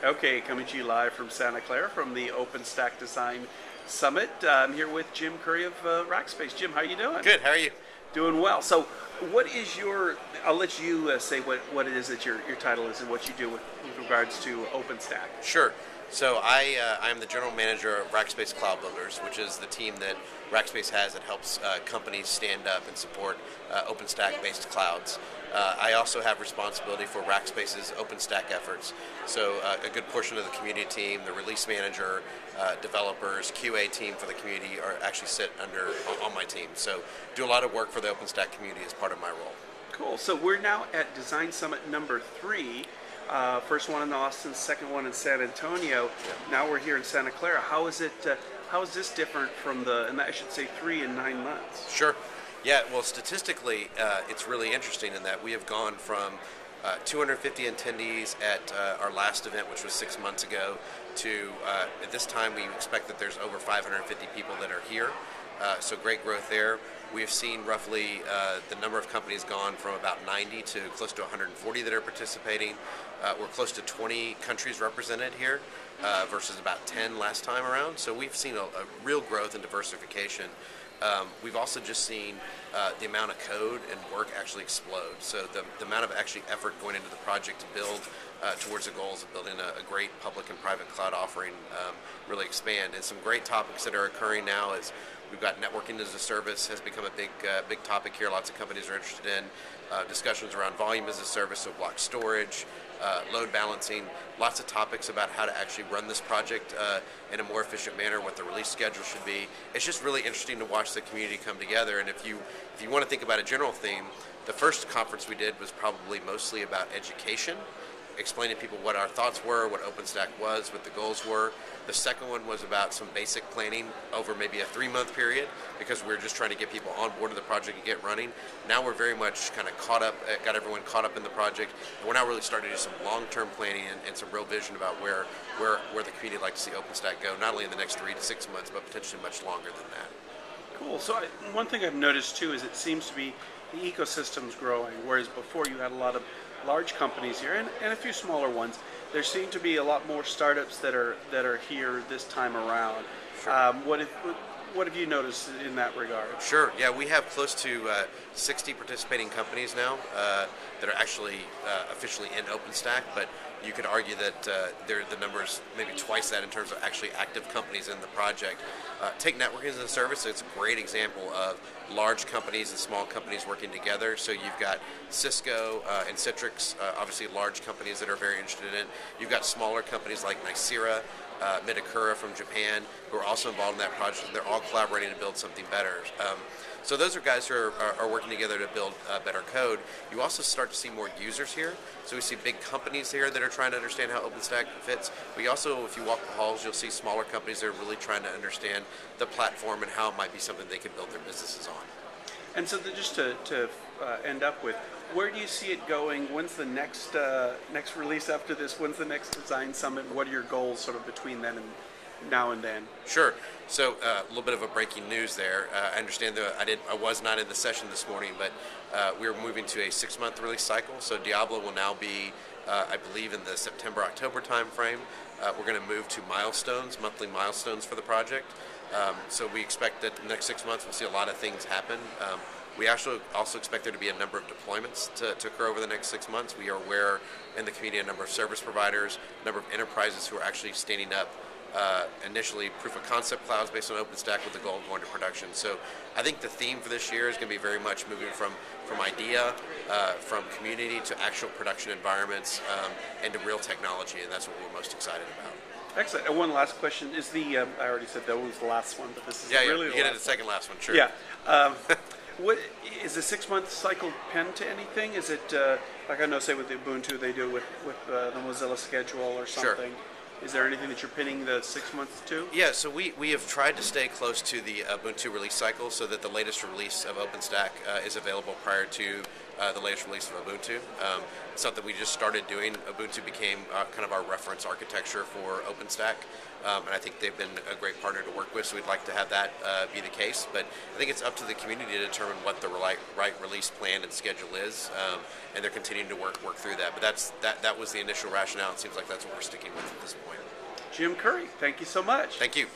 Okay, coming to you live from Santa Clara from the OpenStack Design Summit. I'm here with Jim Curry of Rackspace. Jim, how are you doing? Good, how are you? Doing well. So what is your, I'll let you say what it is that your title is and what you do with regards to OpenStack. Sure. So I'm the general manager of Rackspace Cloud Builders, which is the team that Rackspace has that helps companies stand up and support OpenStack-based clouds. I also have responsibility for Rackspace's OpenStack efforts. So a good portion of the community team, the release manager, developers, QA team for the community are actually sit on my team. So do a lot of work for the OpenStack community as part of my role. Cool. So we're now at Design Summit number 3. First one in Austin, second one in San Antonio. Yeah. Now we're here in Santa Clara. How is it? How is this different from and I should say 3 in 9 months? Sure. Yeah. Well, statistically, it's really interesting in that we have gone from 250 attendees at our last event, which was 6 months ago, to at this time we expect that there's over 550 people that are here. So great growth there. We've seen roughly the number of companies gone from about 90 to close to 140 that are participating. We're close to 20 countries represented here versus about 10 last time around. So we've seen a real growth and diversification. We've also just seen the amount of code and work actually explode. So the amount of actually effort going into the project to build towards the goals of building a great public and private cloud offering really expand. And some great topics that are occurring now is we've got networking as a service has become a big topic here. Lots of companies are interested in discussions around volume as a service, so block storage, load balancing, lots of topics about how to actually run this project in a more efficient manner, what the release schedule should be. It's just really interesting to watch the community come together. And if you want to think about a general theme, the first conference we did was probably mostly about education, explaining to people what our thoughts were, what OpenStack was, what the goals were. The second one was about some basic planning over maybe a 3-month period because we were just trying to get people on board of the project and get running. Now we're very much kind of caught up, got everyone caught up in the project. And we're now really starting to do some long-term planning and some real vision about where the community would like to see OpenStack go, not only in the next 3 to 6 months, but potentially much longer than that. Cool. So one thing I've noticed too is it seems to be the ecosystem's growing, whereas before you had a lot of large companies here and a few smaller ones. There seem to be a lot more startups that are here this time around. Sure. What have you noticed in that regard? Sure. Yeah, we have close to 60 participating companies now that are actually officially in OpenStack, but you could argue that the numbers maybe twice that in terms of actually active companies in the project. Take networking as a service. It's a great example of large companies and small companies working together. So you've got Cisco and Citrix, obviously large companies that are very interested in it. You've got smaller companies like Nicira, Midakura from Japan, who are also involved in that project. They're all collaborating to build something better. So those are guys who are working together to build better code. You also start to see more users here. So we see big companies here that are trying to understand how OpenStack fits. We also, if you walk the halls, you'll see smaller companies that are really trying to understand the platform and how it might be something they can build their businesses on. And so just to end up with, where do you see it going? When's the next release after this? When's the next Design Summit? What are your goals sort of between then and now and then? Sure. So a little bit of a breaking news there. I understand that I was not in the session this morning, but we're moving to a 6-month release cycle. So Diablo will now be, I believe, in the September-October timeframe. We're going to move to milestones, monthly milestones for the project. So we expect that the next 6 months we'll see a lot of things happen. We also expect there to be a number of deployments to occur over the next 6 months. We are aware in the community a number of service providers, a number of enterprises who are actually standing up initially proof of concept clouds based on OpenStack with the goal of going to production. So I think the theme for this year is going to be very much moving from idea, from community to actual production environments and to real technology, and that's what we're most excited about. Excellent. And one last question is I already said that was the last one, but this is really you the get last into the second last one, sure. Yeah. What is a 6-month cycle pinned to anything? Is it like I know, say with the Ubuntu, they do with the Mozilla schedule or something? Sure. Is there anything that you're pinning the 6 months to? Yeah, so we have tried to stay close to the Ubuntu release cycle so that the latest release of OpenStack is available prior to the latest release of Ubuntu. Something we just started doing. Ubuntu became kind of our reference architecture for OpenStack, and I think they've been a great partner to work with, so we'd like to have that be the case. But I think it's up to the community to determine what the right release plan and schedule is, and they're continuing to work through that. But that was the initial rationale. It seems like that's what we're sticking with at this point. Jim Curry, thank you so much. Thank you.